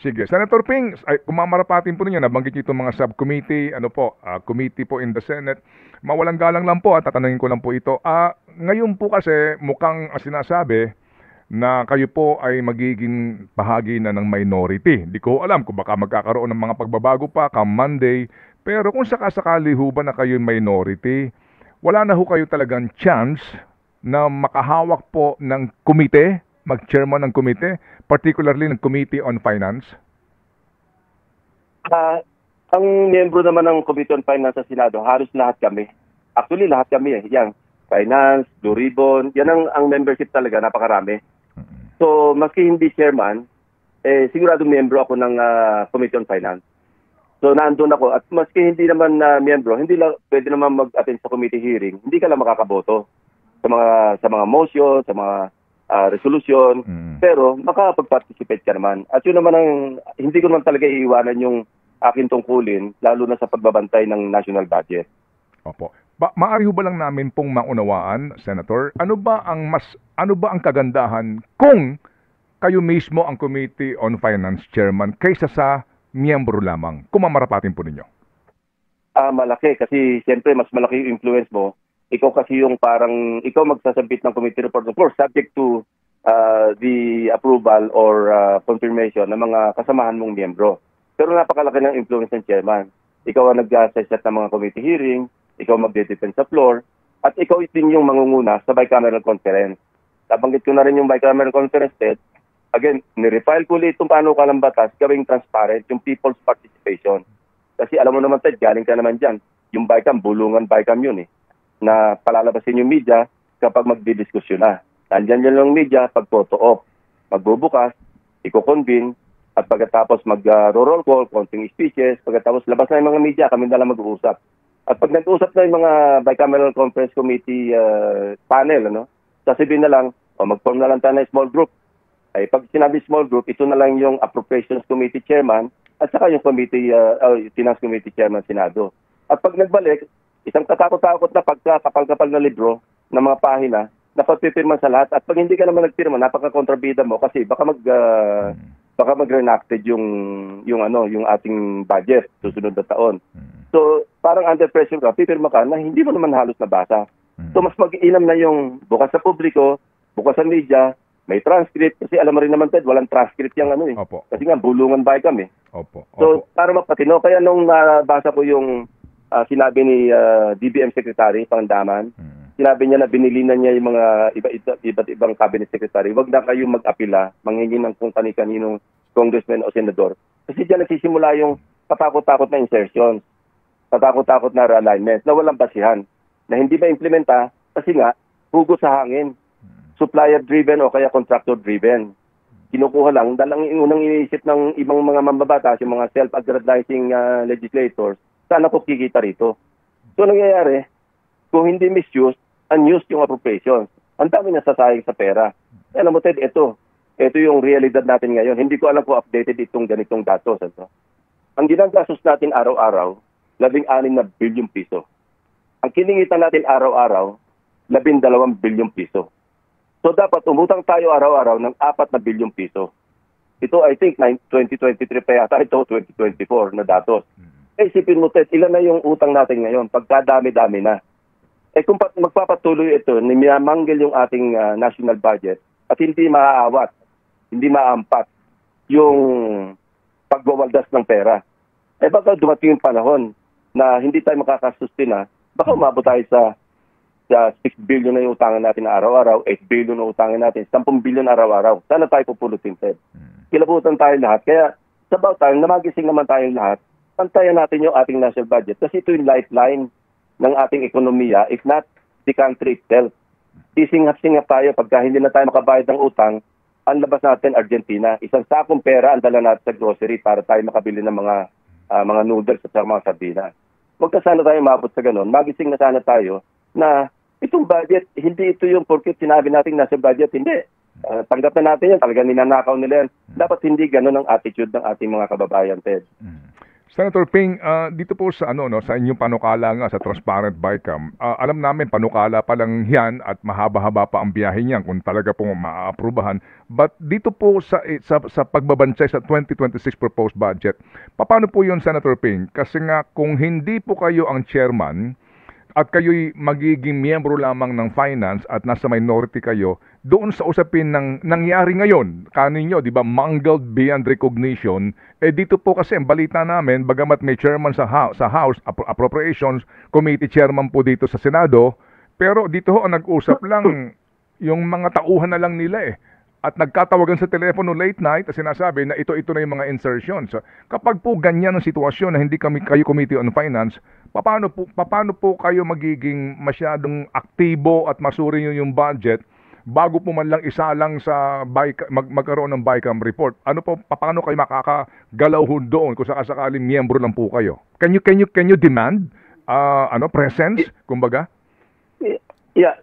Sige. Senator Ping, ay, kumamarapatin po ninyo, nabanggit niyo itong mga subcommittee, committee po in the Senate. Mawalang galang lang po at tatanungin ko lang po ito. Ngayon po kasi mukhang sinasabi na kayo po ay magiging bahagi na ng minority. Di ko alam kung baka magkakaroon ng mga pagbabago pa come Monday. Pero kung sakasakali ho ba na kayo minority, wala na ho kayo talagang chance na makahawak po ng komite, mag-chairman ng komite, particularly ng Committee on Finance? Ang miyembro naman ng Committee on Finance sa Senado, halos lahat kami. Actually, lahat kami eh. Yan, Finance, Blue Ribbon, yan ang membership talaga, napakarami. So, maski hindi chairman, sigurado miyembro ako ng Committee on Finance. So, nandun ako. At maski hindi naman miyembro, hindi lang pwede naman mag-attend sa committee hearing, hindi ka lang makakaboto sa mga motion, sa mga resolution, pero makapag-participate ka naman. At yun naman hindi ko naman talaga iiwanan yung aking tungkulin, lalo na sa pagbabantay ng national budget. Opo. Maari ho ba lang namin pong maunawaan, Senator, ano ba ang kagandahan kung kayo mismo ang Committee on Finance Chairman kaysa sa miyembro lamang? Kung mamarapatin po ninyo. Malaki kasi siyempre mas malaki yung influence mo. Ikaw kasi yung parang, ikaw magsasabit ng committee report, of course, subject to the approval or confirmation ng mga kasamahan mong miyembro. Pero napakalaki ng influence ng chairman. Ikaw ang nag-set ng mga committee hearing, ikaw magde-defend sa floor, at ikaw din yung mangunguna sa bicameral conference. Nabanggit ko na rin yung bicameral conference, Ted. Again, nirefile ko ulit itong panukalang batas, gawing transparent yung people's participation. Kasi alam mo naman, Ted, galing ka naman dyan. Yung BICAM, bulungan BICAM yun eh, na palalabasin yung media kapag magdidiskusyon na. Nandyan yan lang media pag photo op. Magbubukas, iko-convene, at pagkatapos mag-roll call, konting speeches, pagkatapos labas na yung mga media, kami na lang mag-uusap. At pag nag-uusap na yung mga bicameral conference committee panel, sasabihin na lang, mag-form na lang tayo ng small group. Ay pag sinabi small group, ito na lang yung appropriations committee chairman at saka yung finance committee chairman Senado. At pag nagbalik, isang katakot-takot na pagkakapal-kapal na libro ng mga pahina na pagpipirman sa lahat. At pag hindi ka naman nagpirma, napaka-kontrabida mo kasi baka mag-reenacted yung ating budget susunod na taon. So, parang under pressure ka, pipirma ka na hindi mo naman halos nabasa. So, mas mag-iinam na yung bukas sa publiko, bukas sa media, may transcript. Kasi alam mo rin naman, Ted, walang transcript yung Opo. Kasi nga, bulungan ba kami. Opo. So, para mapatino. Kaya nung nabasa ko yung sinabi ni DBM Secretary, Pangdaman, sinabi niya na binilinan niya yung mga iba't ibang cabinet secretary. Huwag na kayong mag-apila, manghingi ng kung kani-kaninong congressman o senador. Kasi diyan nagsisimula yung patakot-takot na insertions, patakot-takot na realignment na walang basihan, na hindi ma-implementa kasi nga, hugo sa hangin, supplier-driven o kaya contractor-driven. Kinukuha lang, dalang unang iniisip ng ibang mga mambabatas, yung mga self-aggrandizing legislators, sana ko kikita rito. So nangyayari, kung hindi misuse, unused yung appropriations. Ang dami nasasayang sa pera. Alam mo, Ted, ito yung realidad natin ngayon. Hindi ko alam kung updated itong ganitong datos. Ang ginagastos natin araw-araw, 16 na bilyong piso. Ang kiningitan natin araw-araw, 12 bilyong piso. So dapat umutang tayo araw-araw ng 4 na bilyong piso. Ito, I think, 2023 pa yata ito, 2024 na datos. Isipin mo, Ted, ilan na yung utang natin ngayon? Pagkadami-dami na. Kung magpapatuloy ito, niyamanggil yung ating national budget at hindi maaawat, hindi maampat yung pagwawaldas ng pera, baka dumating yung panahon na hindi tayo makakasustain na, baka umabot tayo sa 6 billion na yung utangan natin araw-araw, 8 billion na utangan natin, 10 billion araw-araw. Sana tayo pupulutin, Ted. Kilabutan tayo lahat. Kaya sa about time, namagising naman tayong lahat, pantayan natin yung ating national budget kasi ito yung lifeline ng ating ekonomiya, if not the country itself. Sisingap-singap tayo pagka hindi na tayo makabayad ng utang, ang labas natin Argentina. Isang sakong pera ang dala natin sa grocery para tayo makabili ng mga noodles at mga sardinas. Huwag na sana tayo maabot sa ganun. Magising na sana tayo na itong budget, hindi ito yung porket sinabi natin nasa budget, hindi. Tanggap na natin yan, talagang ninanakaw nila yan. Dapat hindi ganun ang attitude ng ating mga kababayan, Ted. Senator Ping, dito po sa ano no, sa inyong panukala nga sa Transparent BICAM, alam namin panukala pa lang 'yan at mahaba-haba pa ang biyahe niyan kung talaga pong maaaprubahan. But dito po sa pagbabansay sa 2026 proposed budget, paano po 'yon, Senator Ping? Kasi nga kung hindi po kayo ang chairman at kayo'y magiging miyembro lamang ng finance at nasa minority kayo, doon sa usapin ng nangyari ngayon, kaninyo, di ba, mangled beyond recognition, dito po kasi ang balita namin, bagamat may chairman sa House Appropriations, committee chairman po dito sa Senado, pero dito ho ang nag-usap lang, yung mga tauhan na lang nila At nagkatawagan sa telepono late night at sinasabi na ito na yung mga insertions. So, kapag po ganyan ang sitwasyon na hindi kayo Committee on Finance, paano po kayo magiging masyadong aktibo at masuri yung budget bago po man lang isa lang sa magkaroon ng BICAM report? Paano kayo makakagalaw doon kung sakaling miyembro lang po kayo? Can you demand presence, kumbaga? Yeah,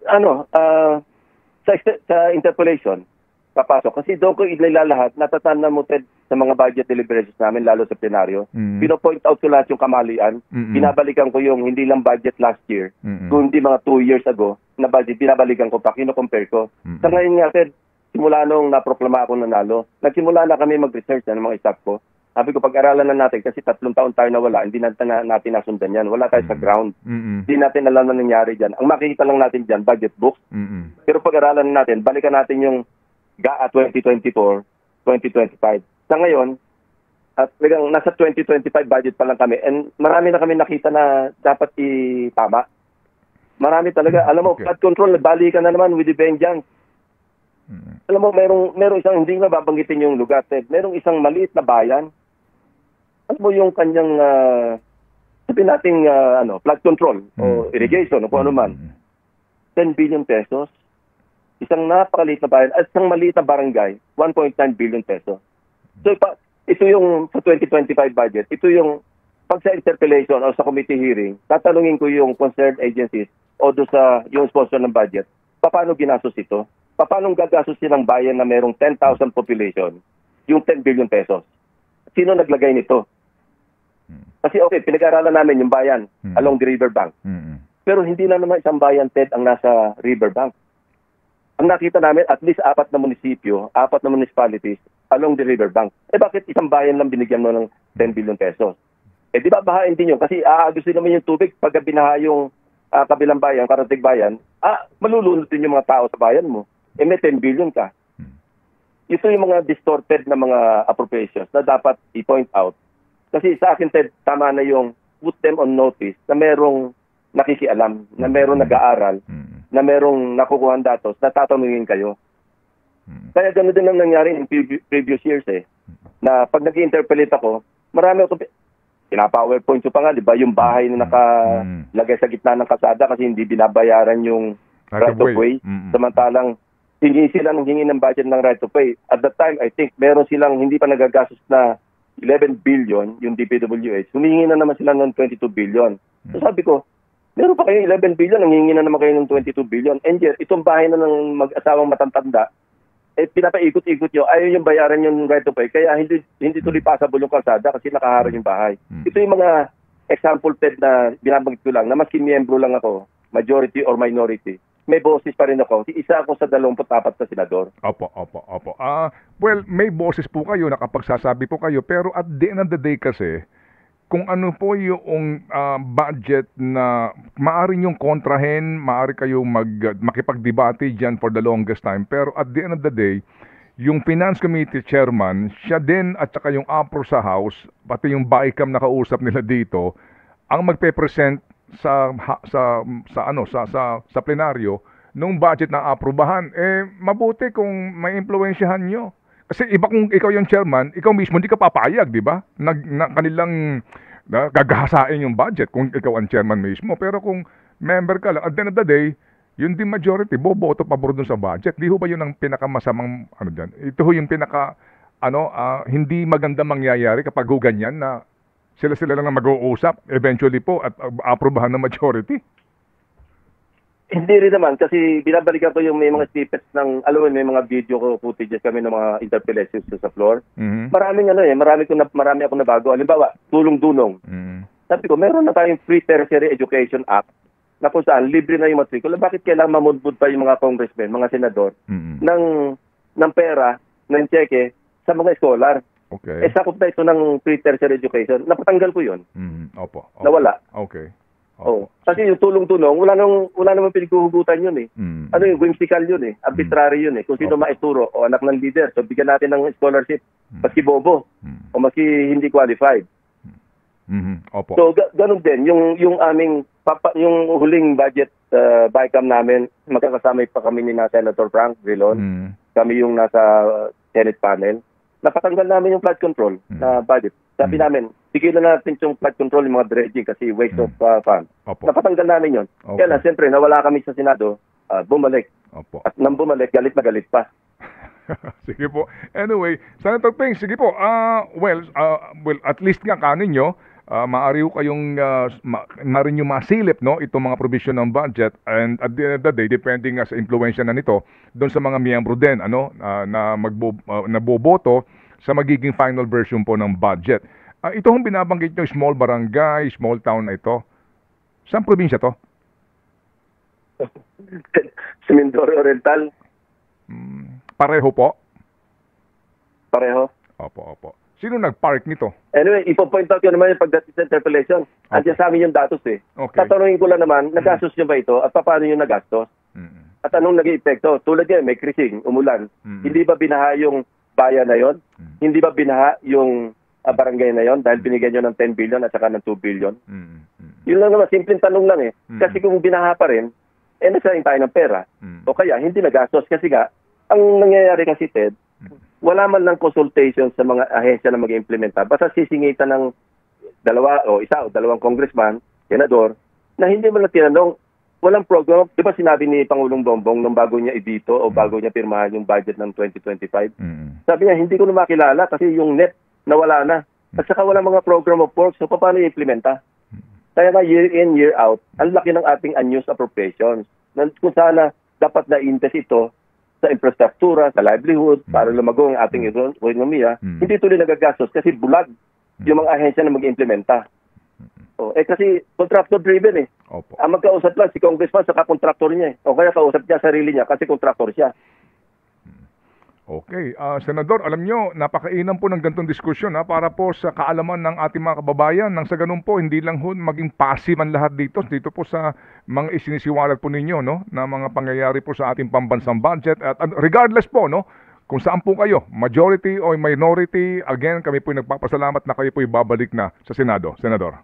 sa interpolation papasok. Kasi doon ko ilalahat, natatanda mo, Ted, sa mga budget deliberations namin, lalo sa plenaryo. Pino-point out ko lahat yung kamalian. Binabalikan ko yung hindi lang budget last year, kundi mga 2 years ago na budget, binabalikan ko pa, kino-compare ko. Sa ngayon nga, Ted, simula nung naproklama ako nanalo, nagsimula na kami mag-research ng mga staff ko. Sabi ko, pag-aralan na natin, kasi 3 taon tayo nawala, hindi natin nasundan yan. Wala tayo sa ground. Hindi natin alam na nangyari dyan. Ang makikita lang natin dyan, budget books. Pero pag-aralan na natin, balikan natin yung GAA 2024, 2025. Sa ngayon, at nasa 2025 budget pa lang kami. And marami na kami nakita na dapat itama. Marami talaga. Alam mo, flood control, nagbalikan na naman with the vengeance. Alam mo, merong isang, hindi mababanggitin yung lugar, Ted. Merong isang maliit na bayan. Alam mo yung kanyang, sabi nating, flood control o irrigation o kung ano man. 10 billion pesos. Isang napakaliit na bayan at isang maliit na barangay, 1.9 billion pesos. So ito yung sa 2025 budget, ito yung pag sa interpellation o sa committee hearing, tatanungin ko yung concerned agencies o do sa yung sponsor ng budget, paano ginastos ito? Paano gagastos ng bayan na merong 10,000 population, yung 10 billion pesos? Sino naglagay nito? Kasi okay, pinag-aralan namin yung bayan along the riverbank. Pero hindi na naman isang bayan, Ted, ang nasa riverbank. Ang nakita namin, at least 4 na munisipyo, 4 na municipalities along the riverbank. Bakit isang bayan lang binigyan mo ng 10 billion pesos? Di ba bahain din yun? Kasi aagos din naman yung tubig pag binaha yung kabilang bayan, karating bayan, malulunod din yung mga tao sa bayan mo. May 10 billion ka. Ito yung mga distorted na mga appropriations na dapat i-point out. Kasi sa akin, Ted, tama na yung put them on notice na merong nakikialam, na merong nag-aaral, na merong nakukuhan datos, na tatanungin kayo. Kaya gano'n din ang nangyari in previous years na pag nag-interpolate ako, marami ako, pina-powerpoint ko pa nga, di ba, yung bahay na nakalagay sa gitna ng kalsada kasi hindi binabayaran yung right of way. Samantalang, hingi sila ng budget ng right of way. At that time, I think, meron silang hindi pa nagagastos na 11 billion, yung DPWH. Humingi na naman sila ng 22 billion. So sabi ko, meron pa kayo 11 billion, nangingi na naman kayo ng 22 billion. And yet, itong bahay na ng mag-asawang matantanda, pinapaikot-ikot nyo, ayaw yung bayaran yung right of way, kaya hindi tuloy passable yung kalsada kasi nakaharang yung bahay. Ito yung mga example, Ted, na binabanggit ko lang, na maski miyembro lang ako, majority or minority, may boses pa rin ako. Isa ako sa 24 na senador. Opo. Well, may boses po kayo, nakapagsasabi po kayo, pero at the end of the day kasi, kung ano po yung budget na maaari niyong kontrahen, maaari kayong makipagdebate dyan for the longest time. Pero at the end of the day, yung Finance Committee Chairman, siya din at saka yung APRO sa House, pati yung BICAM na kausap nila dito, ang magpe-present sa plenaryo nung budget na aprubahan. Mabuti kung may impluwensyahan nyo. Kasi iba kung ikaw yung chairman, ikaw mismo hindi ka papayag, di ba? Kanilang gagahasain yung budget kung ikaw ang chairman mismo. Pero kung member ka lang, at the end of the day, yun din majority, boboto pabor dun sa budget. Di ho ba yun ang pinakamasamang, dyan? Ito ho yung hindi maganda mangyayari kapag ho ganyan na sila lang mag-uusap eventually po at aprubahan ng majority. Hindi rin naman kasi binabalikan ko yung may mga snippets ng, alam mo, may mga video ko, footages kami ng mga interpellations sa floor. Mhm. Marami ako nabago. Halimbawa, tulong-dunong. Mhm. Sabi ko, meron na tayong Free Tertiary Education Act na kung saan libre na yung matrikula. Bakit kailangan mamudbud pa yung mga congressmen, mga senador, Mhm. ng pera, ng cheque sa mga scholar? Okay. Sakop na ito ng Free Tertiary Education. Napatanggal ko yun. Mhm. Opo. Nawala. Okay. Oh. Kasi yung tulong-tulong, wala namang pinaghuhugutan yun eh. Mhm. Ano yung whimsical yun eh. Arbitrary yun eh. Kung sino maituro o anak ng leader, so bigyan natin ng scholarship. Maski bobo o maski hindi qualified. Mhm. Opo. So ganun din yung aming yung huling budget BICAM namin, magkakasama pa kami ni na Senator Frank Drilon. Mhm. Kami yung nasa Senate panel. Napatanggal namin yung flood control na budget. Sabi namin, bigyan na natin yung flood control, yung mga dredging kasi waste of fund. Opo. Napatanggal namin yun. Okay. Kaya lang, siyempre, nawala kami sa Senado, bumalik. Opo. At nang bumalik, galit na galit pa. Sige po. Anyway, Senator Ping, sige po. Well, at least nga kanin nyo, maaari ko kayong maaaring nyo masilip, no, itong mga provision ng budget, and at the end of the day, depending nga sa influensya na nito, doon sa mga miyembro din, na naboboto sa magiging final version po ng budget. Ito hong binabanggit nyo, small barangay, small town na ito. Saan probinsya to? Sa Mindoro Oriental, Pareho po? pareho. Opo. Sino nag-park nito? Anyway, ipo-point out ko naman yung pagdating sa interpellation. Andiyan sa amin yung datos eh. Okay. Tatanungin ko lang naman, nagastos nyo ba ito at paano yung nagastos? Mm. At anong naging epekto? Tulad yan, may krising, umulan. Hindi ba binaha yung bayan na yon? Hindi ba binaha yung barangay na yon dahil binigyan nyo ng 10 billion at saka ng 2 billion? Yun lang naman, simpleng tanong lang eh. Kasi kung binaha pa rin, nasayin tayo ng pera. O kaya, hindi nagastos. Kasi nga, ang nangyayari kasi, Ted, wala man lang consultation sa mga ahensya na mag-implementa. Basta sisingitan ng isa o dalawang congressman, senador, na hindi man lang tinanong, walang program. Di ba sinabi ni Pangulong Bongbong nung bago niya ibito o bago niya pirmahan yung budget ng 2025? Sabi niya, hindi ko na makilala kasi yung net nawala na. At saka wala mga program of work. So, paano i-implementa? Kaya nga year in, year out, ang laki ng ating unused appropriations. Kung sana dapat na-invest ito sa infrastruktura, sa livelihood, para lumago ang ating ekonomiya, hindi tuloy nagagastos kasi bulag yung mga ahensya na mag-implementa. Kasi contractor-driven eh. Opo. Ang magkausap lang si congressman sa contractor niya eh. O kaya kausap niya sarili niya kasi contractor siya. Okay. Senador, alam nyo, napakainam po ng gantong diskusyon para po sa kaalaman ng ating mga kababayan. Nang sa ganun po, hindi lang ho maging passive ang lahat dito po sa mga isinisiwalat po ninyo, no, na mga pangyayari po sa ating pambansang budget. At regardless po, no, kung saan po kayo, majority o minority, again, kami po nagpapasalamat na kayo po ibabalik na sa Senado. Senador.